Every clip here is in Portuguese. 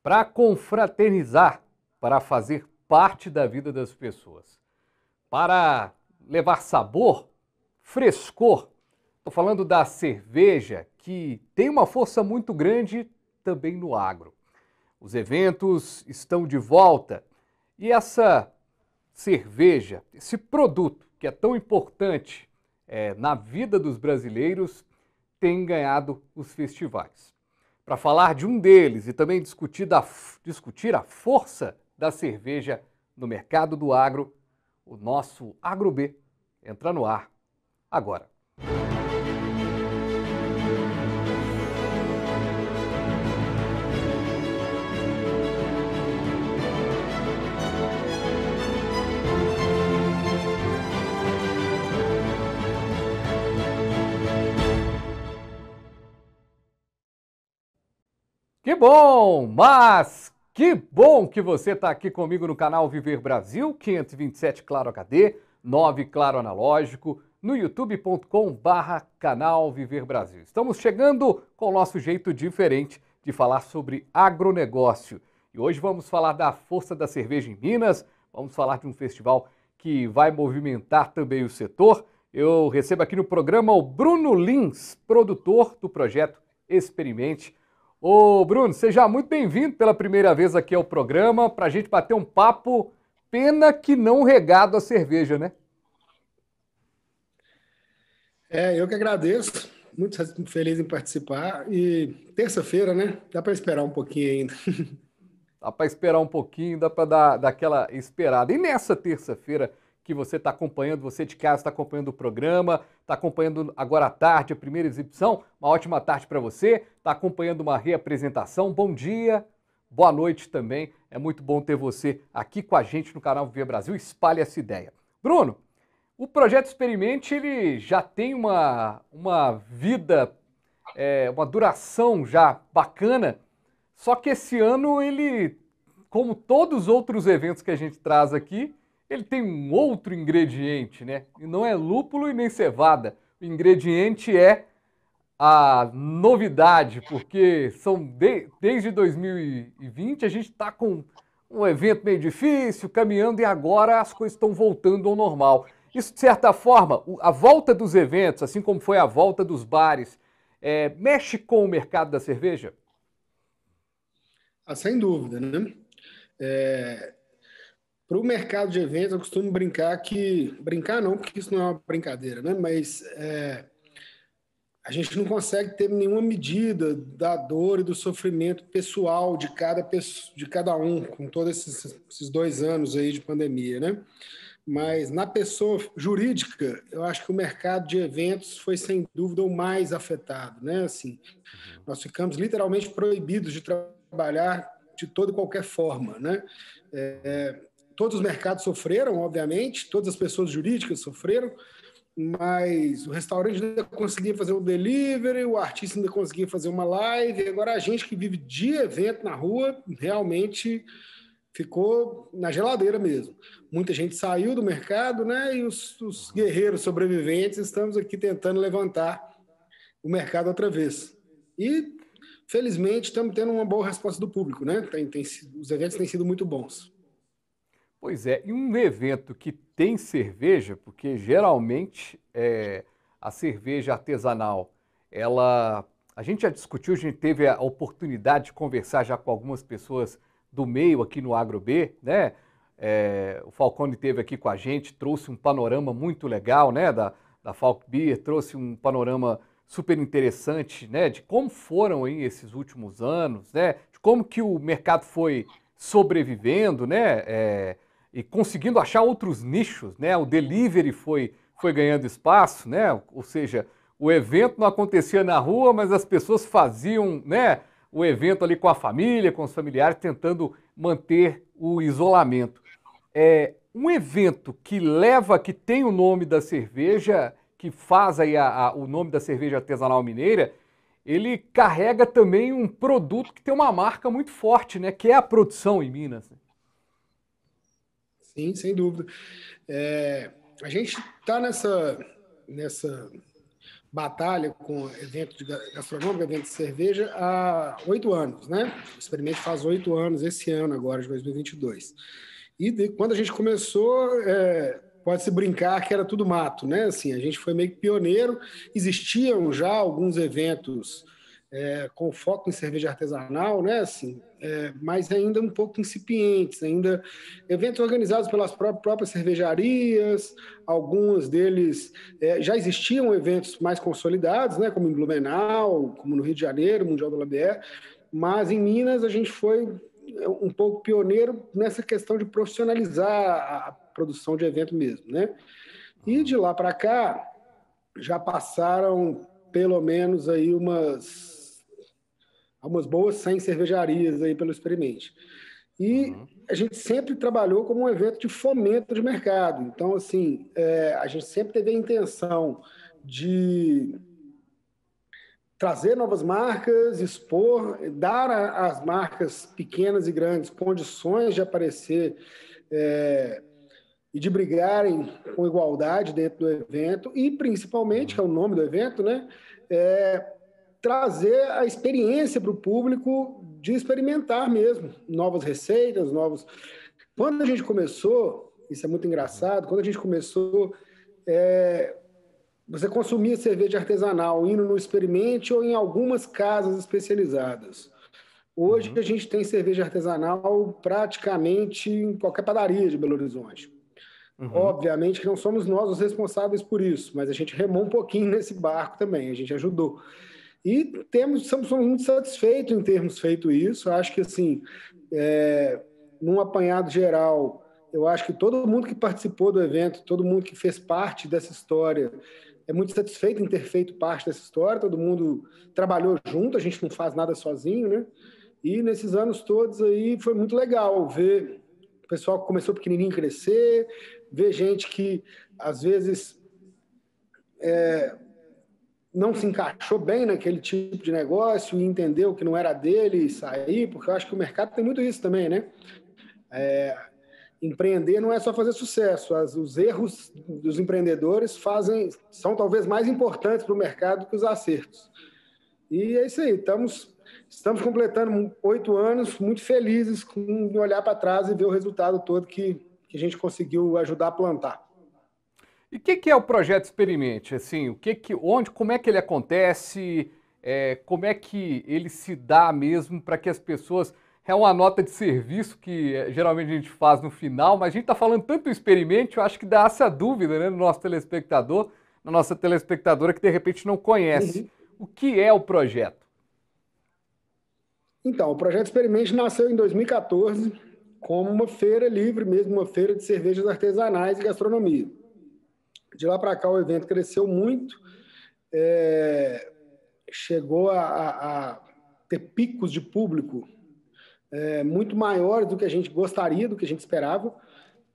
para confraternizar, para fazer parte da vida das pessoas, para levar sabor, frescor. Estou falando da cerveja, que tem uma força muito grande também no agro. Os eventos estão de volta e essa cerveja, esse produto que é tão importante na vida dos brasileiros, tem ganhado os festivais. Para falar de um deles e também discutir a força da cerveja no mercado do agro, o nosso AgroB entra no ar agora. Que bom, mas que bom que você está aqui comigo no canal Viver Brasil, 527 Claro HD, 9 Claro Analógico, no youtube.com/canal Viver Brasil. Estamos chegando com o nosso jeito diferente de falar sobre agronegócio. E hoje vamos falar da força da cerveja em Minas, vamos falar de um festival que vai movimentar também o setor. Eu recebo aqui no programa o Bruno Lins, produtor do projeto Experimente. Ô Bruno, seja muito bem-vindo pela primeira vez aqui ao programa, para a gente bater um papo, pena que não regado a cerveja, né? Eu que agradeço, muito feliz em participar e terça-feira, né? Dá para esperar um pouquinho ainda. Dá para esperar um pouquinho, dá para dar aquela esperada. E nessa terça-feira que você está acompanhando, você de casa está acompanhando o programa, está acompanhando agora à tarde a primeira exibição, uma ótima tarde para você, está acompanhando uma reapresentação, bom dia, boa noite também, é muito bom ter você aqui com a gente no canal Viver Brasil, espalhe essa ideia. Bruno, o Projeto Experimente, ele já tem uma vida, uma duração já bacana, só que esse ano ele, como todos os outros eventos que a gente traz aqui, ele tem um outro ingrediente, né? E não é lúpulo e nem cevada. O ingrediente é a novidade, porque desde 2020 a gente está com um evento meio difícil, caminhando, e agora as coisas estão voltando ao normal. Isso, de certa forma, a volta dos eventos, assim como foi a volta dos bares, mexe com o mercado da cerveja? Sem dúvida, né? Para o mercado de eventos, eu costumo brincar brincar não, porque isso não é uma brincadeira, né? Mas a gente não consegue ter nenhuma medida da dor e do sofrimento pessoal de cada um, com todos esses 2 anos aí de pandemia, né? Mas na pessoa jurídica, eu acho que o mercado de eventos foi, sem dúvida, o mais afetado, né? Assim, nós ficamos literalmente proibidos de trabalhar de toda e qualquer forma, né? Todos os mercados sofreram, obviamente, todas as pessoas jurídicas sofreram, mas o restaurante ainda conseguia fazer um delivery, o artista ainda conseguia fazer uma live, agora a gente que vive de evento na rua realmente ficou na geladeira mesmo. Muita gente saiu do mercado, né? E os guerreiros sobreviventes estamos aqui tentando levantar o mercado outra vez. E, felizmente, estamos tendo uma boa resposta do público, né? Os eventos têm sido muito bons. Pois é, e um evento que tem cerveja, porque geralmente a cerveja artesanal, a gente já discutiu, a gente teve a oportunidade de conversar já com algumas pessoas do meio aqui no AgroB, né? O Falcone esteve aqui com a gente, trouxe um panorama muito legal, né? Da Falk Beer, trouxe um panorama super interessante, né? De como foram aí esses últimos anos, né? De como que o mercado foi sobrevivendo, né? E conseguindo achar outros nichos, né? O delivery foi ganhando espaço, né? Ou seja, o evento não acontecia na rua, mas as pessoas faziam, né, o evento ali com a família, com os familiares, tentando manter o isolamento. Um evento que tem o nome da cerveja, que faz aí o nome da cerveja artesanal mineira, ele carrega também um produto que tem uma marca muito forte, né? Que é a produção em Minas. Sim, sem dúvida. A gente está nessa batalha com evento gastronômico, evento de cerveja, há 8 anos, né? O experimento faz 8 anos esse ano agora, de 2022. Quando a gente começou, pode-se brincar que era tudo mato, né? Assim, a gente foi meio que pioneiro, existiam já alguns eventos com foco em cerveja artesanal, né? Assim, mas ainda um pouco incipientes, ainda eventos organizados pelas próprias cervejarias, alguns deles já existiam eventos mais consolidados, né? Como em Blumenau, como no Rio de Janeiro, Mundial do Labier, mas em Minas a gente foi um pouco pioneiro nessa questão de profissionalizar a produção de evento mesmo, né? E de lá para cá já passaram pelo menos aí umas boas 100 cervejarias aí pelo Experimente. E a gente sempre trabalhou como um evento de fomento de mercado. Então, assim, a gente sempre teve a intenção de trazer novas marcas, expor, dar às marcas pequenas e grandes condições de aparecer e de brigarem com igualdade dentro do evento e, principalmente, que é o nome do evento, né, trazer a experiência para o público de experimentar mesmo novas receitas, novos... Quando a gente começou, isso é muito engraçado, quando a gente começou, você consumia cerveja artesanal indo no Experimente ou em algumas casas especializadas. Hoje a gente tem cerveja artesanal praticamente em qualquer padaria de Belo Horizonte. Obviamente que não somos nós os responsáveis por isso, mas a gente remou um pouquinho nesse barco também, a gente ajudou. E somos muito satisfeitos em termos feito isso. Acho que, assim, num apanhado geral, eu acho que todo mundo que participou do evento, todo mundo que fez parte dessa história, é muito satisfeito em ter feito parte dessa história. Todo mundo trabalhou junto, a gente não faz nada sozinho, né? E nesses anos todos aí foi muito legal ver o pessoal que começou pequenininho crescer, ver gente que, às vezes, não se encaixou bem naquele tipo de negócio e entendeu que não era dele e sair, porque eu acho que o mercado tem muito isso também, né? Empreender não é só fazer sucesso. Os erros dos empreendedores são talvez mais importantes para o mercado que os acertos. E é isso aí, estamos completando 8 anos, muito felizes com olhar para trás e ver o resultado todo que a gente conseguiu ajudar a plantar. E o que é o projeto Experimente? Assim, como é que ele acontece? Como é que ele se dá mesmo para que as pessoas... É uma nota de serviço que geralmente a gente faz no final, mas a gente está falando tanto do Experimente, eu acho que dá essa dúvida, né, no nosso telespectador, na nossa telespectadora que de repente não conhece. O que é o projeto? Então, o projeto Experimente nasceu em 2014 como uma feira livre mesmo, uma feira de cervejas artesanais e gastronomia. De lá para cá o evento cresceu muito, chegou a ter picos de público muito maiores do que a gente gostaria, do que a gente esperava,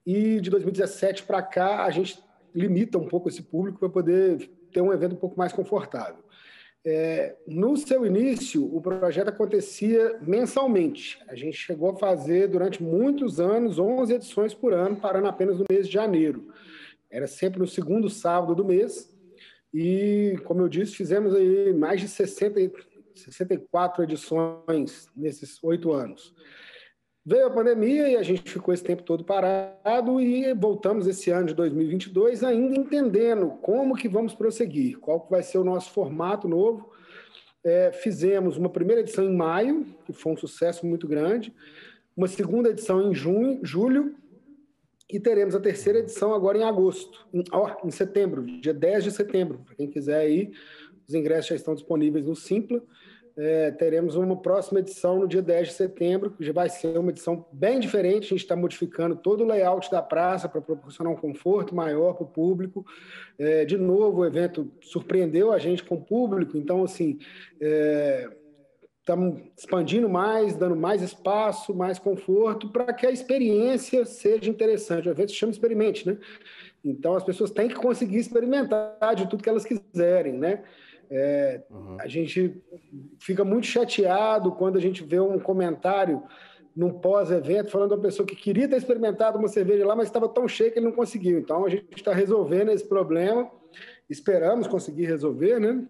e de 2017 para cá a gente limita um pouco esse público para poder ter um evento um pouco mais confortável. No seu início, o projeto acontecia mensalmente. A gente chegou a fazer, durante muitos anos, 11 edições por ano, parando apenas no mês de janeiro. Era sempre no segundo sábado do mês. E, como eu disse, fizemos aí mais de 64 edições nesses 8 anos. Veio a pandemia e a gente ficou esse tempo todo parado e voltamos esse ano de 2022 ainda entendendo como que vamos prosseguir, qual que vai ser o nosso formato novo. Fizemos uma primeira edição em maio, que foi um sucesso muito grande, uma segunda edição em julho, e teremos a terceira edição agora em agosto, em setembro, dia 10 de setembro. Para quem quiser ir, os ingressos já estão disponíveis no Simpla. Teremos uma próxima edição no dia 10 de setembro, que já vai ser uma edição bem diferente. A gente está modificando todo o layout da praça para proporcionar um conforto maior para o público. De novo, o evento surpreendeu a gente com o público, então, assim, estamos expandindo mais, dando mais espaço, mais conforto, para que a experiência seja interessante. O evento se chama Experimente, né? Então, as pessoas têm que conseguir experimentar de tudo que elas quiserem, né? A gente fica muito chateado quando a gente vê um comentário num pós-evento falando de uma pessoa que queria ter experimentado uma cerveja lá, mas estava tão cheia que ele não conseguiu. Então, a gente está resolvendo esse problema esperamos conseguir resolver, né?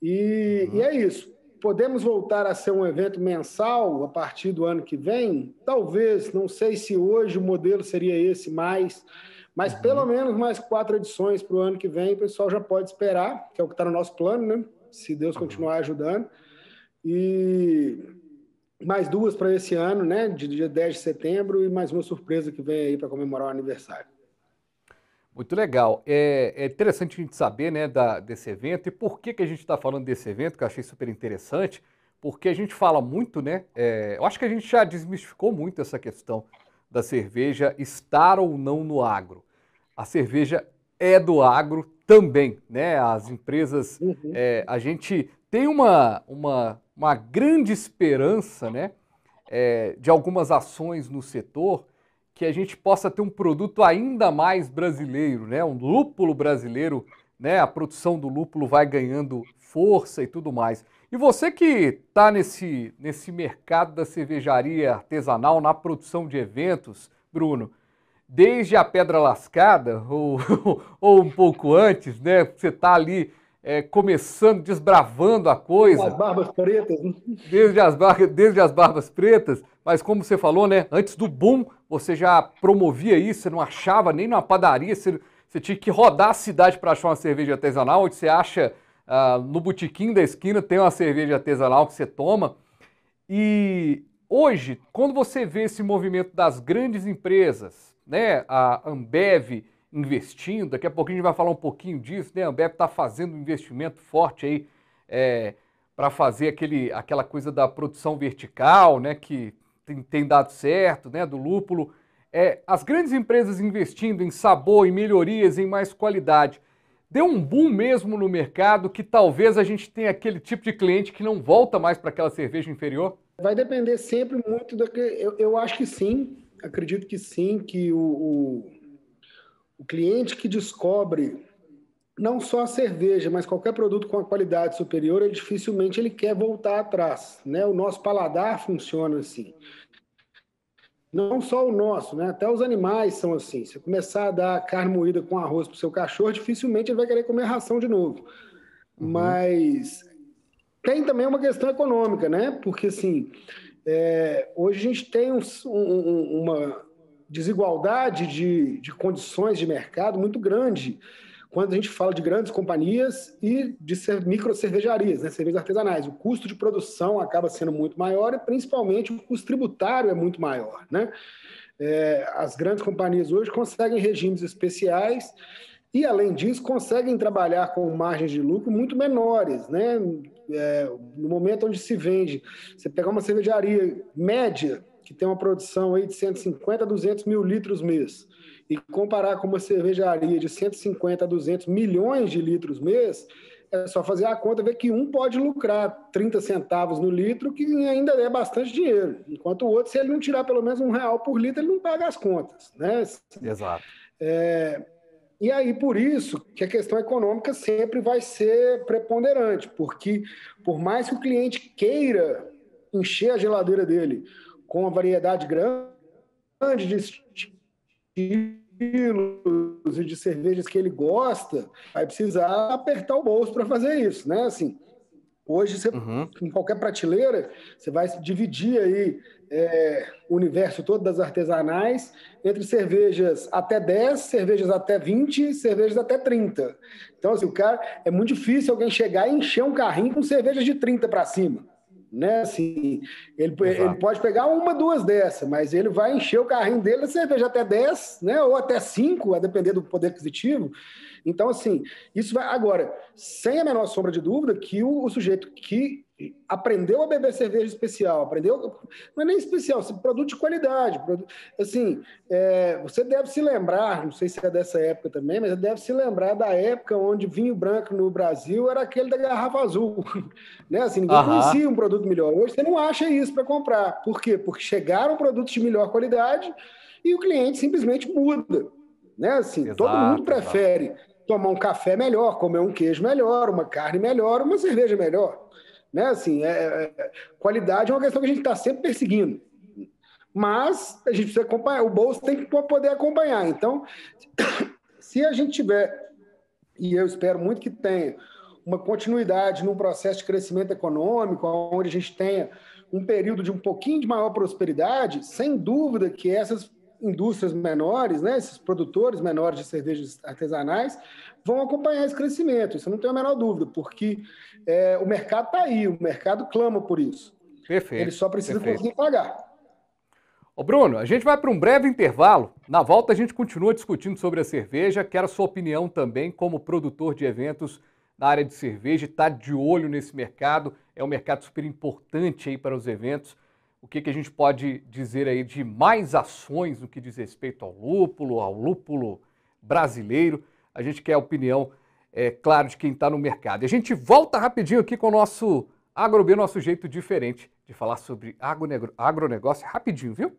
E é isso. Podemos voltar a ser um evento mensal a partir do ano que vem? Talvez, não sei se hoje o modelo seria esse mais, mas pelo menos mais 4 edições para o ano que vem, o pessoal já pode esperar, que é o que está no nosso plano, né? Se Deus continuar ajudando. E mais 2 para esse ano, né? De dia 10 de setembro, e mais uma surpresa que vem aí para comemorar o aniversário. Muito legal. É interessante a gente saber, né, desse evento e por que a gente está falando desse evento, que eu achei super interessante, porque a gente fala muito, né? Eu acho que a gente já desmistificou muito essa questão da cerveja estar ou não no agro. A cerveja é do agro também, né? As empresas, a gente tem uma grande esperança, né, de algumas ações no setor que a gente possa ter um produto ainda mais brasileiro, né? Um lúpulo brasileiro, né? A produção do lúpulo vai ganhando força e tudo mais. E você que está nesse mercado da cervejaria artesanal, na produção de eventos, Bruno, desde a Pedra Lascada, ou um pouco antes, né? Você está ali começando, desbravando a coisa. As barbas pretas. Né? Desde as barbas pretas, mas como você falou, né? Antes do boom, você já promovia isso, você não achava nem numa padaria, você tinha que rodar a cidade para achar uma cerveja artesanal, onde você acha no botequim da esquina tem uma cerveja artesanal que você toma. E hoje, quando você vê esse movimento das grandes empresas, né? A Ambev investindo, daqui a pouquinho a gente vai falar um pouquinho disso, né? A Ambev está fazendo um investimento forte aí para fazer aquela coisa da produção vertical, né, que tem dado certo, né, do lúpulo. As grandes empresas investindo em sabor, em melhorias, em mais qualidade. Deu um boom mesmo no mercado que talvez a gente tenha aquele tipo de cliente que não volta mais para aquela cerveja inferior? Vai depender sempre muito do que... Eu acho que sim, acredito que sim, que o cliente que descobre não só a cerveja, mas qualquer produto com a qualidade superior, dificilmente ele quer voltar atrás, né? O nosso paladar funciona assim. Não só o nosso, né? Até os animais são assim. Se começar a dar carne moída com arroz para o seu cachorro, dificilmente ele vai querer comer ração de novo. Mas tem também uma questão econômica, né? Porque assim, hoje a gente tem uma desigualdade de condições de mercado muito grande quando a gente fala de grandes companhias e de micro cervejarias, né, cervejas artesanais. O custo de produção acaba sendo muito maior e, principalmente, o custo tributário é muito maior. Né? As grandes companhias hoje conseguem regimes especiais e, além disso, conseguem trabalhar com margens de lucro muito menores. Né? No momento onde se vende, você pegar uma cervejaria média, que tem uma produção aí de 150 a 200 mil litros mês, e comparar com uma cervejaria de 150 a 200 milhões de litros mês, é só fazer a conta e ver que um pode lucrar 30 centavos no litro, que ainda é bastante dinheiro. Enquanto o outro, se ele não tirar pelo menos R$ 1 por litro, ele não paga as contas. Né? Exato. E aí, por isso, que a questão econômica sempre vai ser preponderante, porque por mais que o cliente queira encher a geladeira dele com uma variedade grande de estilos e de cervejas que ele gosta, vai precisar apertar o bolso para fazer isso, né? Assim, hoje, você, em qualquer prateleira, você vai dividir aí o universo todo das artesanais entre cervejas até 10, cervejas até 20, cervejas até 30. Então, assim, é muito difícil alguém chegar e encher um carrinho com cervejas de 30 para cima. Né? Assim, ele pode pegar uma, duas dessas, mas ele vai encher o carrinho dele de cerveja até 10, né? Ou até 5, a depender do poder aquisitivo. Então, assim, isso vai... Agora, sem a menor sombra de dúvida, que o sujeito que aprendeu a beber cerveja especial, não é nem especial, produto de qualidade. Assim, você deve se lembrar, não sei se é dessa época também, mas deve se lembrar da época onde vinho branco no Brasil era aquele da garrafa azul. Né? Assim, ninguém conhecia um produto melhor. Hoje você não acha isso para comprar. Por quê? Porque chegaram produtos de melhor qualidade e o cliente simplesmente muda. Né? Assim, todo mundo prefere tomar um café melhor, comer um queijo melhor, uma carne melhor, uma cerveja melhor. Né? Assim, qualidade é uma questão que a gente está sempre perseguindo. Mas a gente precisa acompanhar, o bolso tem que poder acompanhar. Então, se a gente tiver e eu espero muito que tenha uma continuidade num processo de crescimento econômico, onde a gente tenha um período de um pouquinho de maior prosperidade, sem dúvida que essas indústrias menores, né, esses produtores menores de cervejas artesanais, vão acompanhar esse crescimento, isso eu não tenho a menor dúvida, porque o mercado está aí, o mercado clama por isso. Perfeito. Ele só precisa Perfeito. conseguir pagar. Ô Bruno, a gente vai para um breve intervalo. Na volta a gente continua discutindo sobre a cerveja. Quero a sua opinião também como produtor de eventos na área de cerveja. Está de olho nesse mercado. É um mercado super importante aí para os eventos. O que a gente pode dizer aí de mais ações no que diz respeito ao lúpulo brasileiro? A gente quer a opinião, claro, de quem está no mercado. E a gente volta rapidinho aqui com o nosso AgroB, nosso jeito diferente de falar sobre agronegócio rapidinho, viu?